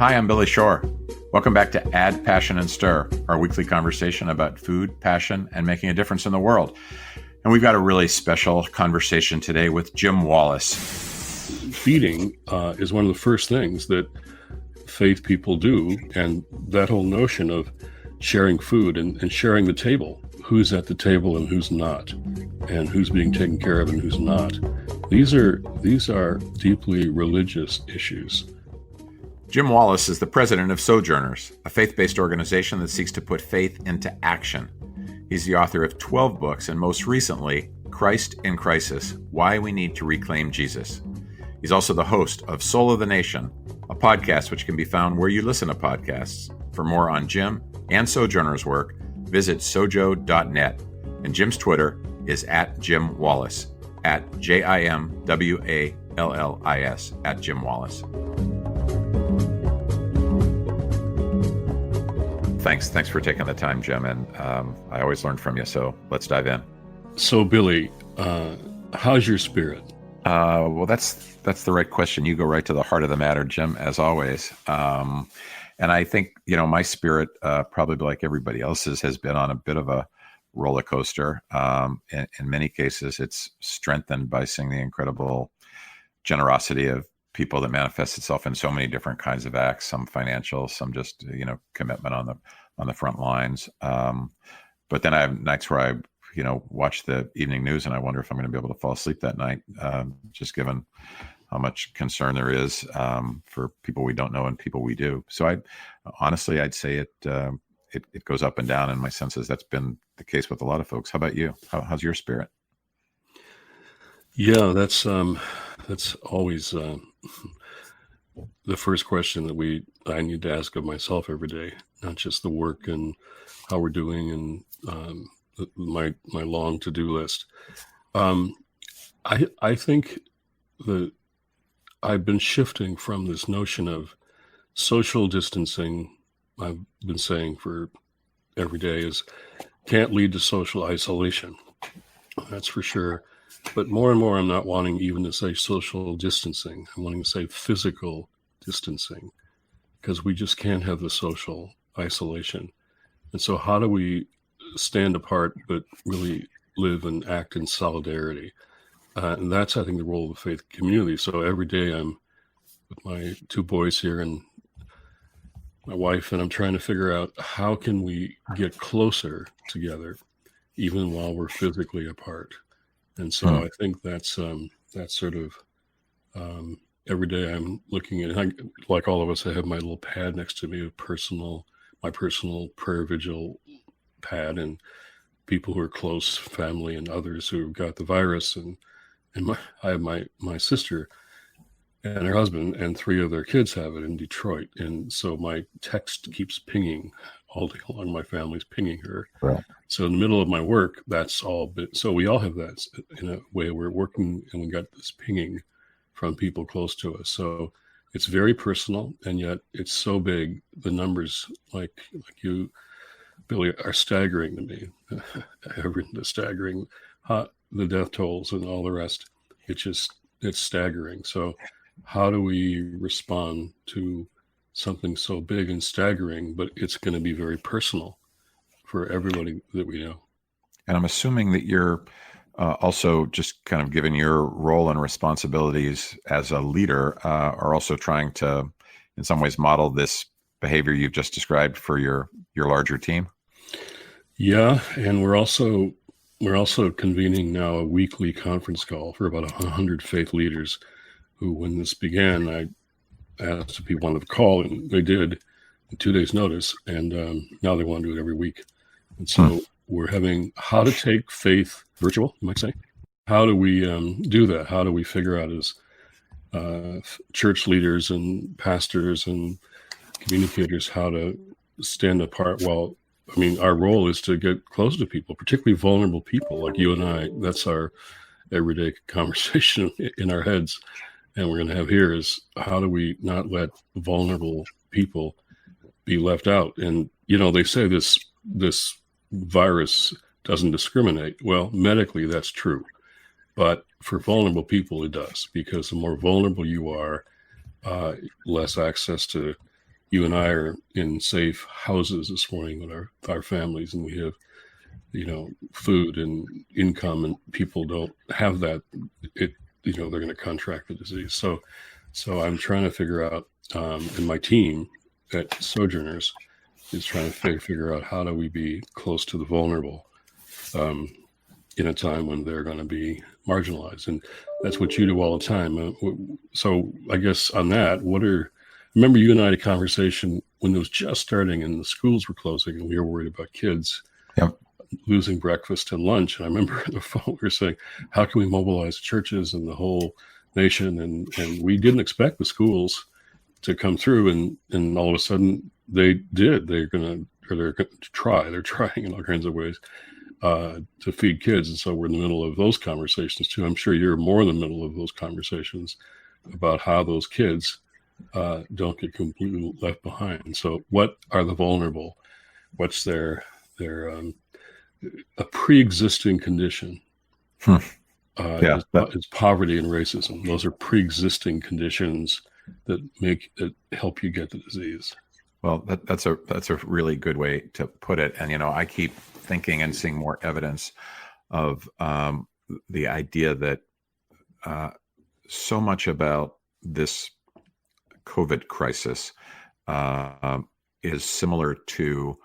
Hi, I'm Billy Shore. Welcome back to Add Passion and Stir, our weekly conversation about food, passion, and making a difference in the world. And we've got a really special conversation today with Jim Wallis. Feeding is one of the first things that faith people do, and that whole notion of sharing food and sharing the table, who's at the table and who's not, and who's being taken care of and who's not. These are deeply religious issues. Jim Wallis is the president of Sojourners, a faith-based organization that seeks to put faith into action. He's the author of 12 books, and most recently, Christ in Crisis, Why We Need to Reclaim Jesus. He's also the host of Soul of the Nation, a podcast which can be found where you listen to podcasts. For more on Jim and Sojourners' work, visit sojo.net. And Jim's Twitter is at Jim Wallis, at JIMWALLIS, at Jim Wallis. Thanks for taking the time, Jim, and I always learn from you, so let's dive in. So, Billy, how's your spirit? Well, that's the right question. You go right to the heart of the matter, Jim, as always. And I think, my spirit, probably like everybody else's, has been on a bit of a roller coaster. In many cases, it's strengthened by seeing the incredible generosity of people that manifests itself in so many different kinds of acts, some financial, some just, commitment on the front lines. But then I have nights where I, watch the evening news and I wonder if I'm going to be able to fall asleep that night, just given how much concern there is for people we don't know and people we do. So I'd say it goes up and down, and my sense is that's been the case with a lot of folks. How about you? How's your spirit? Yeah, that's always the first question that I need to ask of myself every day, not just the work and how we're doing and my long to-do list. I think that I've been shifting from this notion of social distancing. I've been saying for every day is can't lead to social isolation. That's for sure. But more and more, I'm not wanting even to say social distancing. I'm wanting to say physical distancing, because we just can't have the social isolation. And so how do we stand apart but really live and act in solidarity? And that's, I think, the role of the faith community. So every day I'm with my two boys here and my wife, and I'm trying to figure out how can we get closer together even while we're physically apart. And so I think that's sort of every day I'm looking at, like all of us, I have my little pad next to me, my personal prayer vigil pad, and people who are close, family and others who have got the virus. And I have my sister and her husband and 3 of their kids have it in Detroit. And so my text keeps pinging all day long. My family's pinging her. Right. So in the middle of my work, that's all. So we all have that in a way. We're working and we got this pinging from people close to us. So it's very personal, and yet it's so big. The numbers, like you, Billy, are staggering to me. I've written the staggering, the death tolls and all the rest. It's staggering. So how do we respond to something so big and staggering, but it's going to be very personal for everybody that we know? And I'm assuming that you're also, just kind of given your role and responsibilities as a leader, are also trying to, in some ways, model this behavior you've just described for your larger team. Yeah, and we're also convening now a weekly conference call for about 100 faith leaders who, when this began, I asked if people wanted to call, and they did in 2 days' notice, and now they want to do it every week. And so we're having how to take faith virtual, you might say. How do we do that? How do we figure out as church leaders and pastors and communicators how to stand apart? Well, I mean, our role is to get close to people, particularly vulnerable people like you and I. That's our everyday conversation in our heads. And we're going to have here is how do we not let vulnerable people be left out? And, they say this virus doesn't discriminate. Well, medically, that's true. But for vulnerable people, it does, because the more vulnerable you are, less access to you and I are in safe houses this morning with our families, and we have, food and income, and people don't have that, they're going to contract the disease. So I'm trying to figure out, and my team at Sojourners is trying to figure out how do we be close to the vulnerable in a time when they're going to be marginalized. And that's what you do all the time. So I guess on that, remember you and I had a conversation when it was just starting and the schools were closing and we were worried about kids Yep. losing breakfast and lunch. And I remember on the phone, we were saying, how can we mobilize churches and the whole nation? And we didn't expect the schools to come through. And all of a sudden they did. They're going to try. They're trying in all kinds of ways to feed kids. And so we're in the middle of those conversations too. I'm sure you're more in the middle of those conversations about how those kids don't get completely left behind. So what are the vulnerable? What's their a pre-existing condition? It's poverty and racism. Those are pre-existing conditions that help you get the disease. Well, that's a really good way to put it. And I keep thinking and seeing more evidence of the idea that so much about this COVID crisis is similar to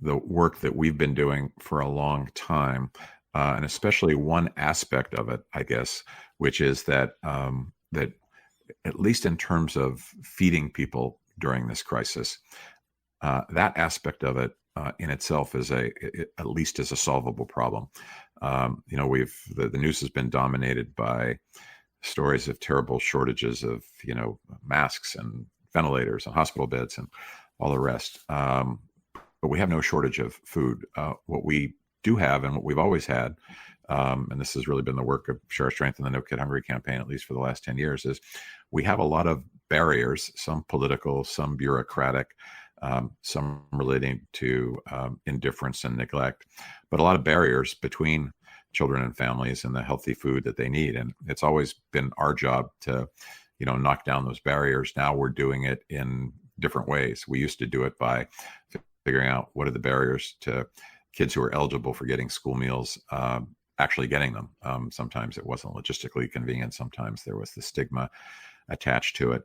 the work that we've been doing for a long time, and especially one aspect of it, I guess, which is that that at least in terms of feeding people during this crisis, that aspect of it in itself is at least is a solvable problem. The news has been dominated by stories of terrible shortages of masks and ventilators and hospital beds and all the rest. But we have no shortage of food. What we do have, and what we've always had, and this has really been the work of Share Our Strength and the No Kid Hungry campaign, at least for the last 10 years, is we have a lot of barriers, some political, some bureaucratic, some relating to indifference and neglect, but a lot of barriers between children and families and the healthy food that they need. And it's always been our job to, knock down those barriers. Now we're doing it in different ways. We used to do it by figuring out what are the barriers to kids who are eligible for getting school meals, actually getting them. Sometimes it wasn't logistically convenient. Sometimes there was the stigma attached to it.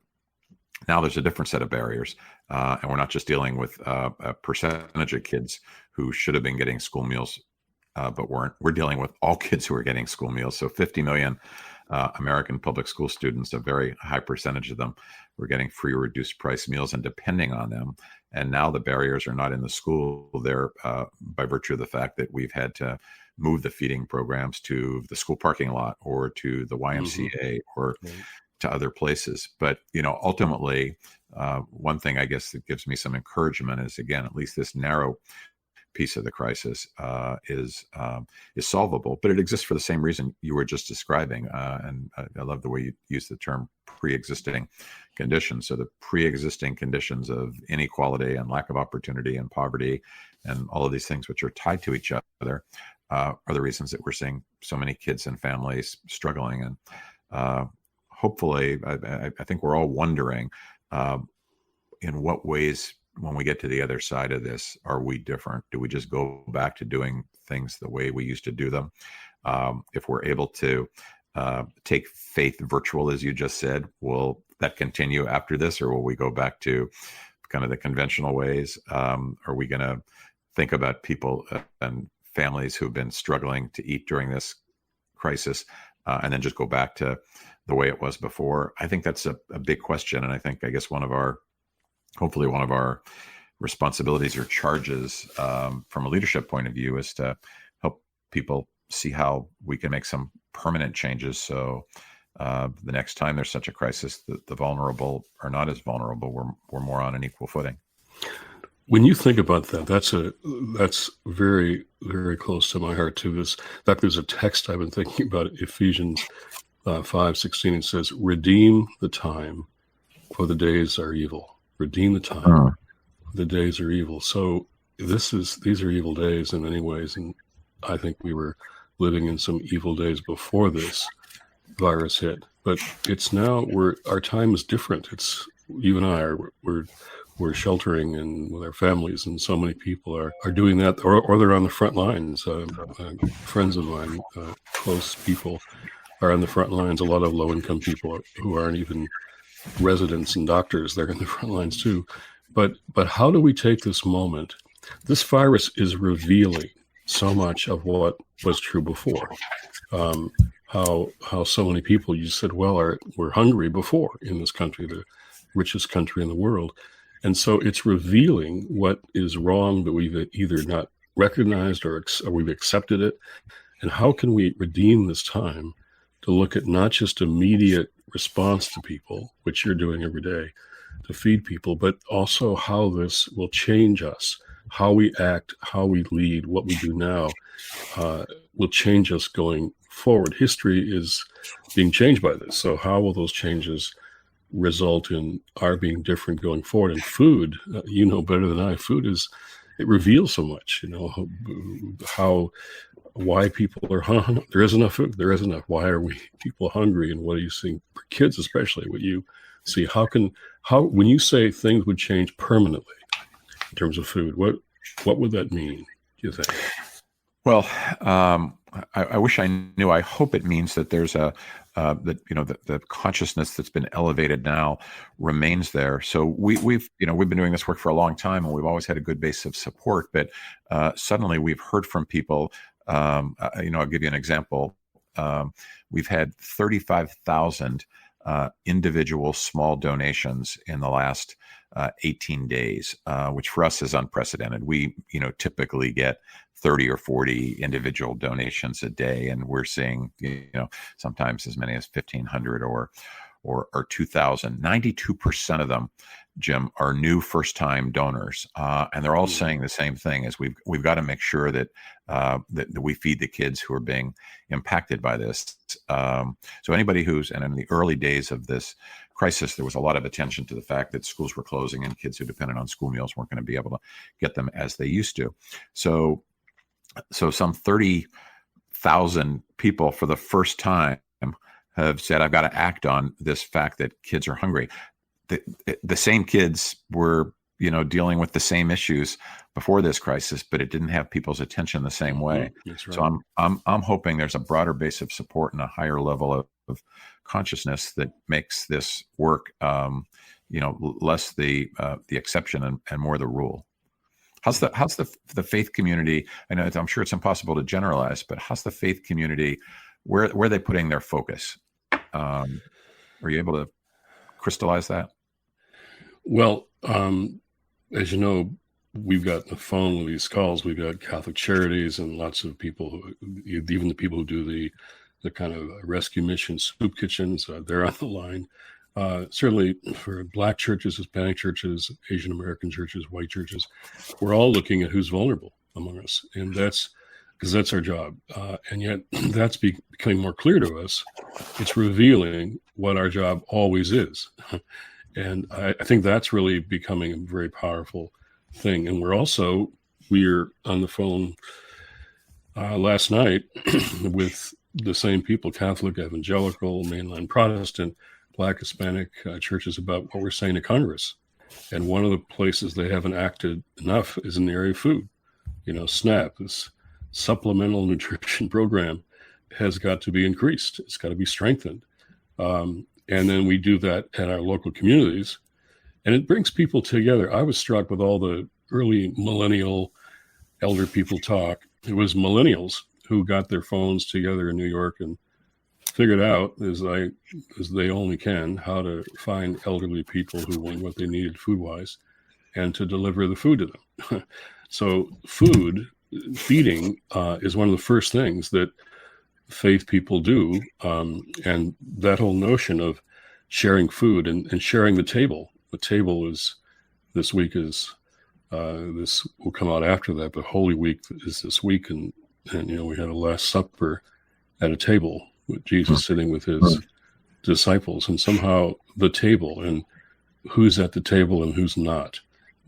Now there's a different set of barriers, and we're not just dealing with a percentage of kids who should have been getting school meals, but weren't. We're dealing with all kids who are getting school meals. So 50 million American public school students, a very high percentage of them, were getting free or reduced price meals and depending on them. And now the barriers are not in the school. They're by virtue of the fact that we've had to move the feeding programs to the school parking lot or to the YMCA or to other places. But, ultimately, one thing I guess that gives me some encouragement is, again, at least this narrow piece of the crisis is solvable, but it exists for the same reason you were just describing. And I love the way you use the term pre-existing conditions. So the pre-existing conditions of inequality and lack of opportunity and poverty and all of these things which are tied to each other are the reasons that we're seeing so many kids and families struggling. And hopefully, I think we're all wondering in what ways, when we get to the other side of this, are we different? Do we just go back to doing things the way we used to do them? If we're able to take faith virtual, as you just said, will that continue after this, or will we go back to kind of the conventional ways? Are we going to think about people and families who've been struggling to eat during this crisis and then just go back to the way it was before? I think that's a big question. And I guess hopefully one of our responsibilities or charges from a leadership point of view is to help people see how we can make some permanent changes. So the next time there's such a crisis, the vulnerable are not as vulnerable. We're more on an equal footing. When you think about that, that's very, very close to my heart too. In fact, there's a text I've been thinking about, Ephesians 5:16. It says, "Redeem the time, for the days are evil." Redeem the time. The days are evil. So these are evil days in many ways. And I think we were living in some evil days before this virus hit, but it's now our time is different. It's you and I we're we're sheltering and with our families, and so many people are doing that, or they're on the front lines. Friends of mine, close people, are on the front lines. A lot of low-income people who aren't even residents and doctors, they're in the front lines too. But how do we take this moment? This virus is revealing so much of what was true before. How so many people, you said, well, were hungry before in this country, the richest country in the world. And so it's revealing what is wrong that we've either not recognized or we've accepted it. And how can we redeem this time to look at not just immediate response to people, which you're doing every day to feed people, but also how this will change us, how we act, how we lead, what we do now will change us going forward. History is being changed by this. So how will those changes result in our being different going forward? And food, you know better than I, it reveals so much, why people are hungry. There is enough food. There is enough. Why are people hungry? And what are you seeing for kids, especially what you see? When you say things would change permanently in terms of food, what would that mean, do you think? Well, I wish I knew. I hope it means that there's the consciousness that's been elevated now remains there. So we've been doing this work for a long time, and we've always had a good base of support. But suddenly we've heard from people. I'll give you an example. We've had 35,000 individual small donations in the last 18 days, which for us is unprecedented. We, typically get 30 or 40 individual donations a day, and we're seeing, sometimes as many as 1,500 or 2,000. 92% of them, Jim, are new first-time donors, and they're all saying the same thing: is we've got to make sure that that we feed the kids who are being impacted by this. So anybody and in the early days of this crisis, there was a lot of attention to the fact that schools were closing and kids who depended on school meals weren't going to be able to get them as they used to. So some 30,000 people for the first time have said, I've got to act on this fact that kids are hungry. The same kids were, dealing with the same issues before this crisis, but it didn't have people's attention the same way. That's right. So I'm hoping there's a broader base of support and a higher level of consciousness that makes this work, less the exception and more the rule. How's the faith community? I know I'm sure it's impossible to generalize, but how's the faith community? Where are they putting their focus? Are you able to crystallize that? Well, as you know, we've got the phone with these calls. We've got Catholic Charities and lots of people, even the people who do the kind of rescue mission soup kitchens, they're on the line. Certainly for Black churches, Hispanic churches, Asian American churches, white churches, we're all looking at who's vulnerable among us. And that's because that's our job. And yet that's becoming more clear to us. It's revealing what our job always is. And I think that's really becoming a very powerful thing. And we're on the phone last night with the same people, Catholic, evangelical, mainline Protestant, Black, Hispanic churches, about what we're saying to Congress. And one of the places they haven't acted enough is in the area of food. SNAP, this supplemental nutrition program, has got to be increased. It's got to be strengthened. And then we do that in our local communities, and it brings people together. I was struck with all the early millennial elder people talk. It was millennials who got their phones together in New York and figured out, as they only can, how to find elderly people who want what they needed food-wise and to deliver the food to them. So feeding is one of the first things that faith people do, and that whole notion of sharing food and sharing the table. The table is this week is this will come out after that, but Holy Week is this week, and we had a Last Supper at a table with Jesus sitting with his disciples, and somehow the table and who's at the table and who's not,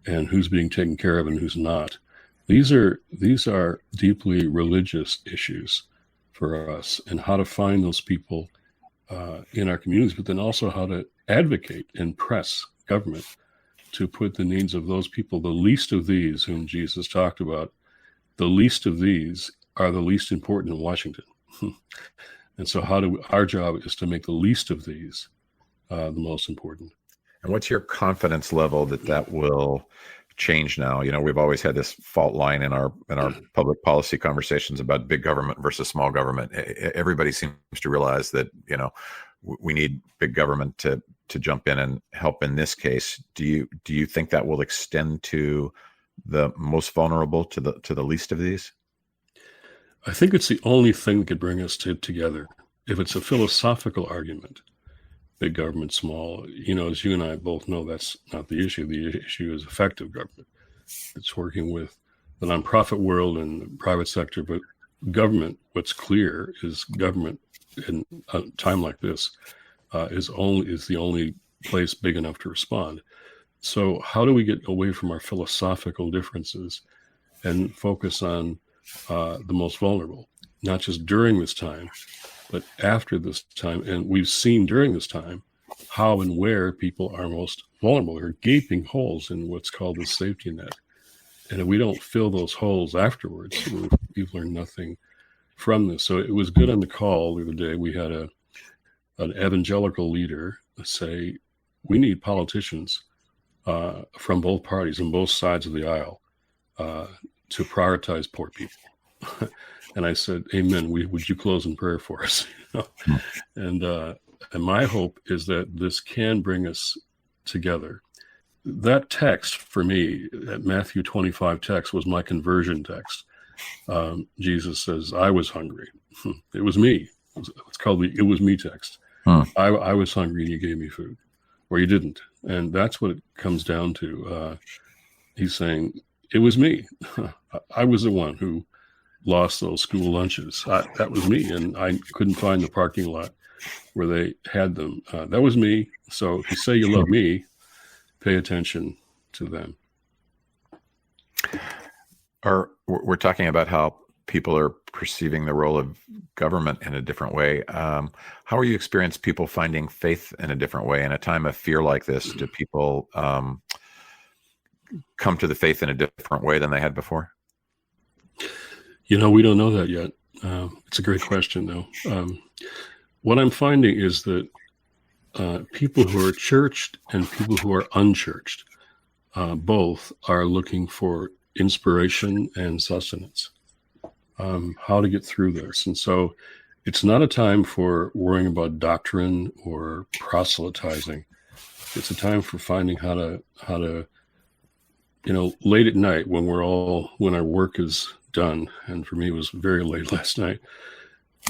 and who's being taken care of and who's not. These are deeply religious issues for us, and how to find those people in our communities, but then also how to advocate and press government to put the needs of those people, the least of these whom Jesus talked about, the least of these are the least important in Washington. And so our job is to make the least of these the most important. And what's your confidence level that will change now? We've always had this fault line in our public policy conversations about big government versus small government. Everybody seems to realize that we need big government to jump in and help in this case. Do you think that will extend to the most vulnerable, to the least of these? I think it's the only thing that could bring us together. If it's a philosophical argument, big government, small, as you and I both know, that's not the issue. The issue is effective government. It's working with the nonprofit world and the private sector, but government, what's clear is government in a time like this is the only place big enough to respond. So how do we get away from our philosophical differences and focus on the most vulnerable, not just during this time, but after this time? And we've seen during this time how and where people are most vulnerable. There are gaping holes in what's called the safety net. And if we don't fill those holes afterwards, we've learned nothing from this. So it was good on the call the other day. We had an evangelical leader say, we need politicians from both parties and both sides of the aisle to prioritize poor people. And I said, amen. Would you close in prayer for us? And my hope is that this can bring us together. That text for me, that Matthew 25 text, was my conversion text. Jesus says, I was hungry. It was me. It's called the "it was me" text. I was hungry and you gave me food, or you didn't. And that's what it comes down to. He's saying, it was me. I was the one who lost those school lunches. That was me. And I couldn't find the parking lot where they had them. That was me. So if you say you love me, pay attention to them. We're talking about how people are perceiving the role of government in a different way. How are you experiencing people finding faith in a different way in a time of fear like this? Do people come to the faith in a different way than they had before? We don't know that yet. It's a great question, though. What I'm finding is that people who are churched and people who are unchurched both are looking for inspiration and sustenance, how to get through this. And so it's not a time for worrying about doctrine or proselytizing. It's a time for finding how to late at night when our work is done, and for me it was very late last night,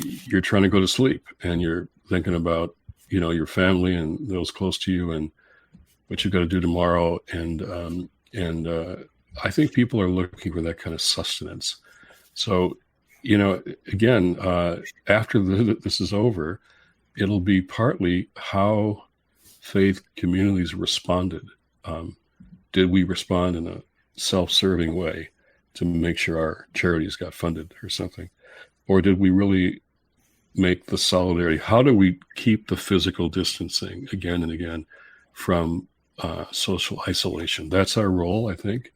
you're trying to go to sleep and you're thinking about your family and those close to you and what you've got to do tomorrow. And I think people are looking for that kind of sustenance. So, again, after this is over, it'll be partly how faith communities responded. Did we respond in a self-serving way to make sure our charities got funded or something? Or did we really make the solidarity? How do we keep the physical distancing again and again from social isolation? That's our role, I think,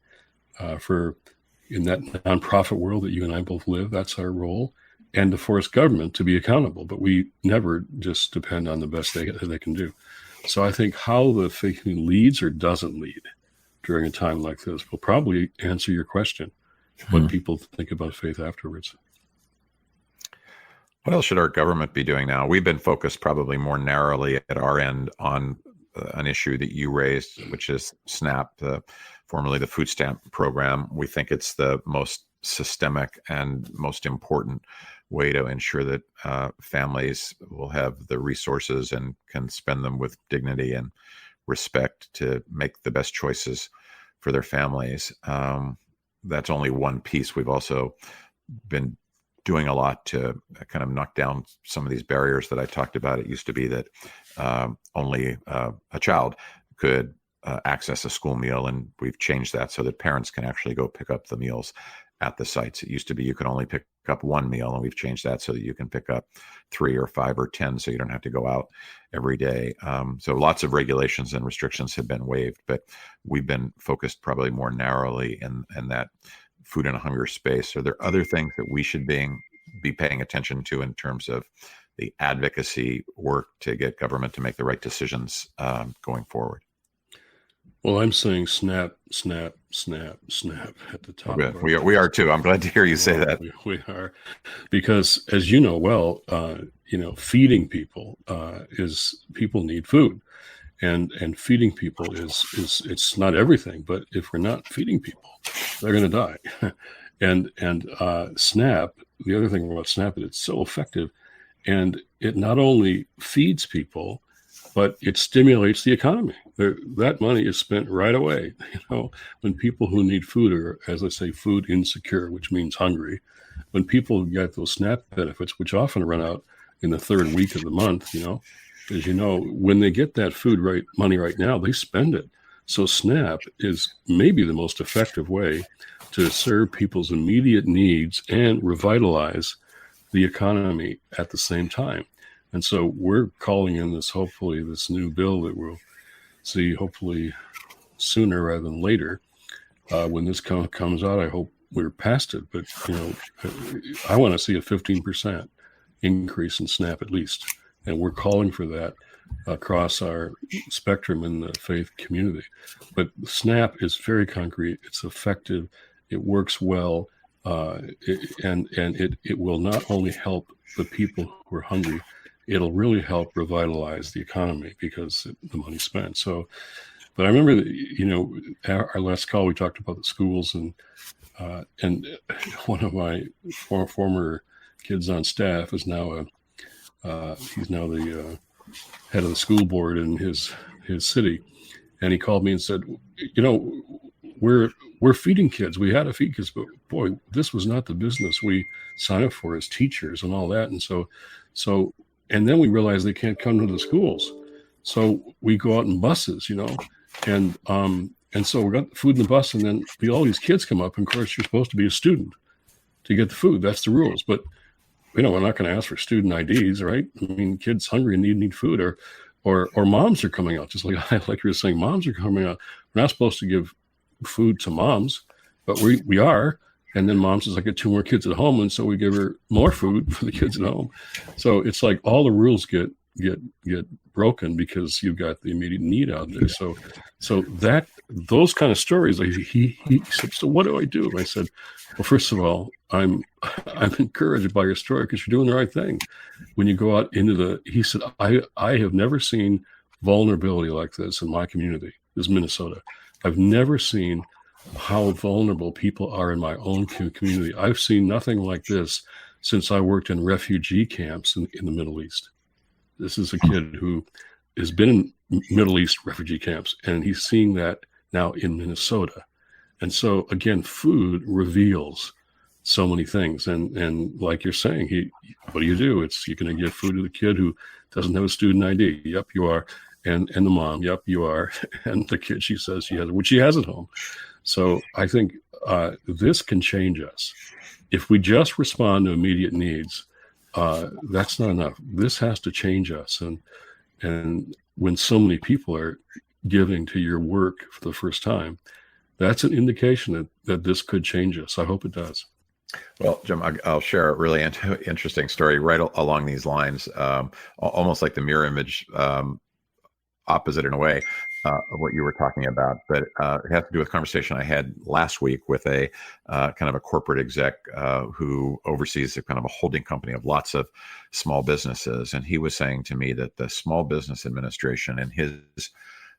in that nonprofit world that you and I both live. That's our role, and to force government to be accountable. But we never just depend on the best they can do. So I think how the faith leads or doesn't lead during a time like this will probably answer your question, what people think about faith afterwards. What else should our government be doing now? We've been focused probably more narrowly at our end on an issue that you raised, which is SNAP, formerly the food stamp program. We think it's the most systemic and most important way to ensure that families will have the resources and can spend them with dignity and respect to make the best choices for their families. That's only one piece. We've also been doing a lot to kind of knock down some of these barriers that I talked about. It used to be that only a child could access a school meal, and we've changed that so that parents can actually go pick up the meals at the sites. It used to be you could only pick up one meal, and we've changed that so that you can pick up 3 or 5 or 10, so you don't have to go out every day. So lots of regulations and restrictions have been waived, but we've been focused probably more narrowly in that food and hunger space. Are there other things that we should be paying attention to in terms of the advocacy work to get government to make the right decisions going forward? Well, I'm saying snap, snap, snap, snap at the top. Of we are too. I'm glad to hear you say that. We are, because as you know well, feeding people is people need food, and feeding people is it's not everything, but if we're not feeding people, they're going to die. and SNAP. The other thing about SNAP is it's so effective, and it not only feeds people, but it stimulates the economy. That money is spent right away. When people who need food are, as I say, food insecure, which means hungry, when people get those SNAP benefits, which often run out in the third week of the month, as you know, when they get that food money right now, they spend it. So SNAP is maybe the most effective way to serve people's immediate needs and revitalize the economy at the same time. And so we're calling in this new bill that we'll see hopefully sooner rather than later. When this comes out, I hope we're past it. But, I want to see a 15% increase in SNAP at least. And we're calling for that across our spectrum in the faith community. But SNAP is very concrete. It's effective. It works well. And it will not only help the people who are hungry, it'll really help revitalize the economy because the money's spent. So, but I remember that, our last call, we talked about the schools, and one of my former kids on staff is now he's now the head of the school board in his city. And he called me and said, we're feeding kids. We had to feed kids, but boy, this was not the business we signed up for as teachers and all that. And so, and then we realized they can't come to the schools. So we go out in buses, and so we got food in the bus, and then all these kids come up, and of course you're supposed to be a student to get the food. That's the rules. But, we're not going to ask for student IDs, right? I mean, kids hungry and need food, or moms are coming out, just like you were saying, moms are coming out. We're not supposed to give food to moms, but we are. And then mom says, I get 2 more kids at home. And so we give her more food for the kids at home. So it's like all the rules get broken because you've got the immediate need out there. So that those kind of stories, like he said, so what do I do? And I said, well, first of all, I'm encouraged by your story because you're doing the right thing. When you go out he said, I have never seen vulnerability like this in my community. This is Minnesota. I've never seen how vulnerable people are in my own community. I've seen nothing like this since I worked in refugee camps in the Middle East. This is a kid who has been in Middle East refugee camps, and he's seeing that now in Minnesota. And so, again, food reveals so many things. And like you're saying, what do? You're going to give food to the kid who doesn't have a student ID. Yep, you are. And the mom, yep, you are. And the kid, she says she has, which she has at home. So I think this can change us. If we just respond to immediate needs, that's not enough. This has to change us. And when so many people are giving to your work for the first time, that's an indication that this could change us. I hope it does. Well, Jim, I'll share a really interesting story right along these lines, almost like the mirror image, opposite in a way of what you were talking about. But it has to do with a conversation I had last week with a kind of a corporate exec who oversees a kind of a holding company of lots of small businesses. And he was saying to me that the Small Business Administration, in his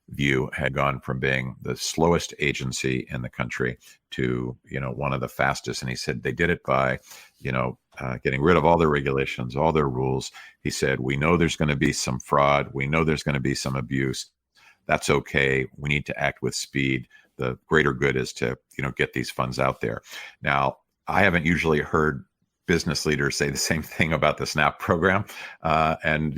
view, had gone from being the slowest agency in the country to, one of the fastest. And he said they did it by, getting rid of all their regulations, all their rules. He said, we know there's going to be some fraud. We know there's going to be some abuse. That's okay. We need to act with speed. The greater good is to, get these funds out there. Now, I haven't usually heard business leaders say the same thing about the SNAP program. And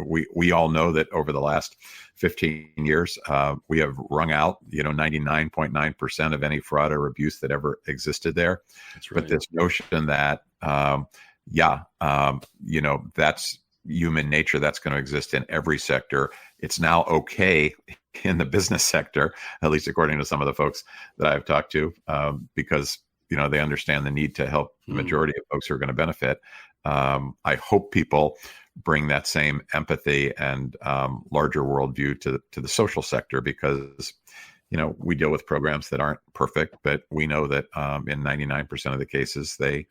we all know that over the last 15 years, we have wrung out, 99.9% of any fraud or abuse that ever existed there. That's right. But this notion that, that's human nature, that's going to exist in every sector. It's now okay in the business sector, at least according to some of the folks that I've talked to, because they understand the need to help the majority of folks who are going to benefit. I hope people bring that same empathy and larger worldview to the social sector, because we deal with programs that aren't perfect, but we know that in 99% of the cases they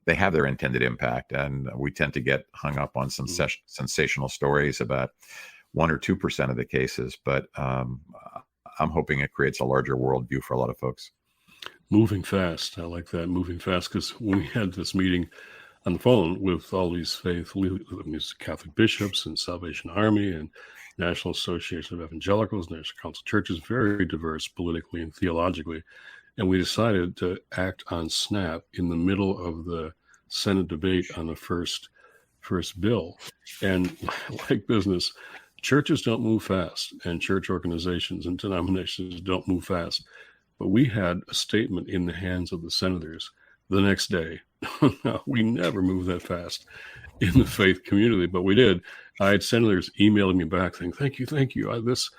have their intended impact, and we tend to get hung up on some sensational stories about 1 or 2% of the cases. But I'm hoping it creates a larger worldview for a lot of folks. Moving fast. I like that, moving fast, because when we had this meeting on the phone with all these these Catholic bishops and Salvation Army and National Association of Evangelicals, National Council of Churches, very diverse politically and theologically. And we decided to act on SNAP in the middle of the Senate debate on the first bill. And like business, churches don't move fast, and church organizations and denominations don't move fast. But we had a statement in the hands of the senators the next day. We never move that fast in the faith community, but we did. I had senators emailing me back saying, thank you. This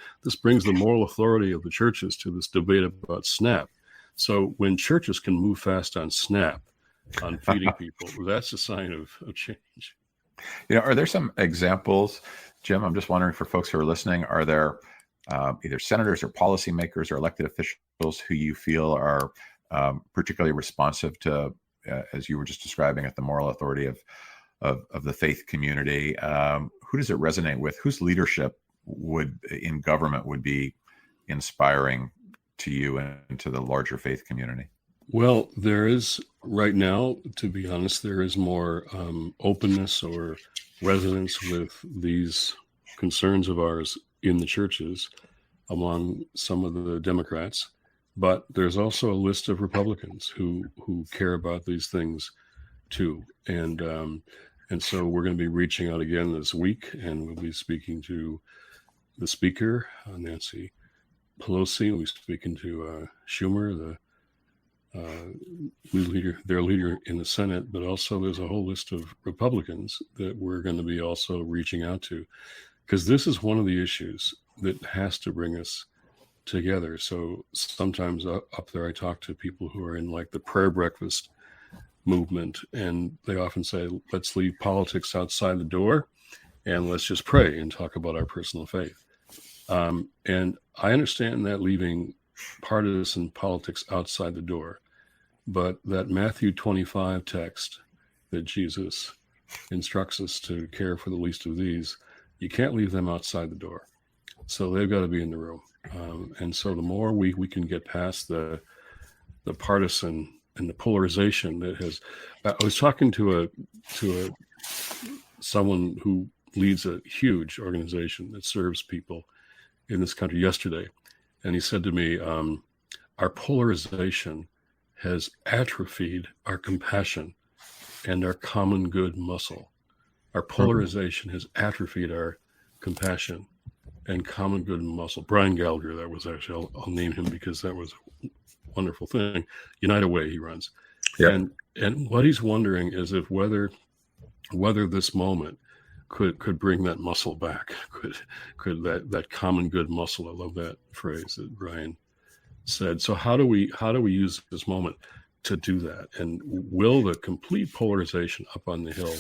brings the moral authority of the churches to this debate about SNAP. So when churches can move fast on SNAP, on feeding people, that's a sign of change. Are there some examples, Jim? I'm just wondering, for folks who are listening, are there either senators or policymakers or elected officials who you feel are particularly responsive to, as you were just describing it, the moral authority of the faith community? Who does it resonate with? Whose leadership in government would be inspiring to you and to the larger faith community? Well, there is right now, to be honest, there is more openness or resonance with these concerns of ours in the churches among some of the Democrats. But there's also a list of Republicans who care about these things too. And so we're going to be reaching out again this week, and we'll be speaking to the Speaker, Nancy Pelosi. We'll be speaking to Schumer, their leader in the Senate, but also there's a whole list of Republicans that we're going to be also reaching out to, because this is one of the issues that has to bring us together. So sometimes up there, I talk to people who are in like the prayer breakfast movement, and they often say, let's leave politics outside the door and let's just pray and talk about our personal faith. And I understand that leaving partisan politics outside the door, but that Matthew 25 text that Jesus instructs us to care for the least of these, you can't leave them outside the door. So they've got to be in the room. And so the more we can get past the partisan and the polarization that has, I was talking to someone who leads a huge organization that serves people in this country yesterday. And he said to me, our polarization has atrophied our compassion and our common good muscle. Our polarization has atrophied our compassion and common good muscle. Brian Gallagher, that was actually, I'll name him because that was a wonderful thing. United Way he runs. Yep. And what he's wondering is if whether this moment could bring that muscle back, could that common good muscle. I love that phrase that Brian said. So how do we use this moment to do that? And will the complete polarization up on the hill,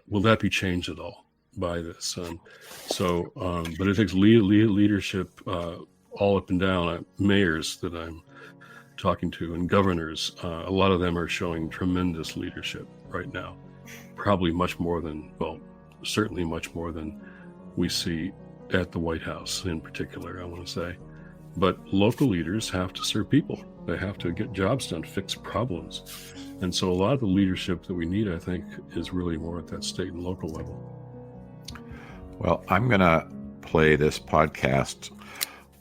will that be changed at all by this? But it takes leadership all up and down. Mayors that I'm talking to and governors, a lot of them are showing tremendous leadership right now. Probably certainly much more than we see at the White House in particular, I want to say. But local leaders have to serve people. They have to get jobs done, fix problems. And so a lot of the leadership that we need, I think, is really more at that state and local level. Well, I'm going to play this podcast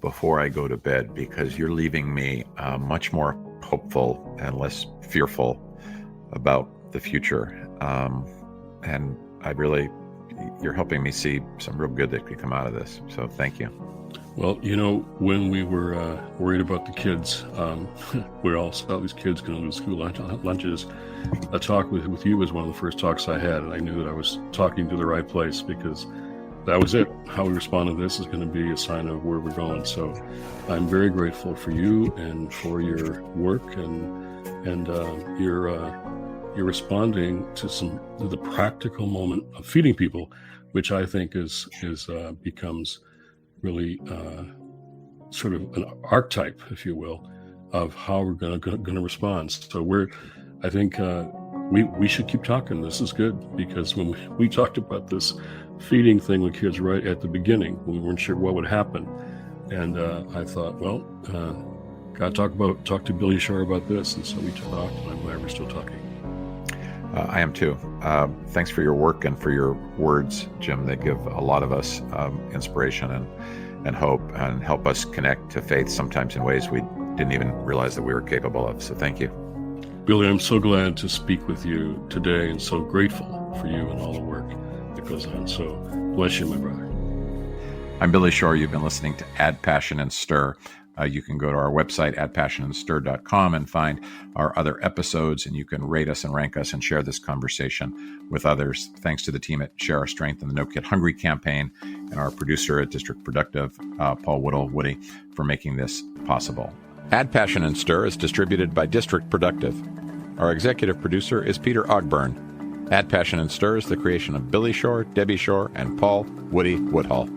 before I go to bed because you're leaving me much more hopeful and less fearful about the future. And you're helping me see some real good that could come out of this. So thank you. Well, when we were worried about the kids, we all saw these kids going to lose school lunches. A talk with you was one of the first talks I had, and I knew that I was talking to the right place, because that was it. How we respond to this is going to be a sign of where we're going. So I'm very grateful for you and for your work, and you're responding to the practical moment of feeding people, which I think is becomes really sort of an archetype, if you will, of how we're going to respond. So I think we should keep talking. This is good, because when we talked about this feeding thing with kids right at the beginning, when we weren't sure what would happen, and I thought, well, got to talk to Billy Shore about this, and so we talked, and I'm glad we're still talking. I am too. Thanks for your work and for your words, Jim. They give a lot of us inspiration and hope, and help us connect to faith sometimes in ways we didn't even realize that we were capable of. So thank you. Billy, I'm so glad to speak with you today, and so grateful for you and all the work that goes on. So bless you, my brother. I'm Billy Shore. You've been listening to Add Passion and Stir. You can go to our website, addpassionandstir.com, and find our other episodes, and you can rate us and rank us and share this conversation with others. Thanks to the team at Share Our Strength and the No Kid Hungry campaign, and our producer at District Productive, Paul Woody, for making this possible. Add Passion and Stir is distributed by District Productive. Our executive producer is Peter Ogburn. Add Passion and Stir is the creation of Billy Shore, Debbie Shore, and Paul Woody Woodhull.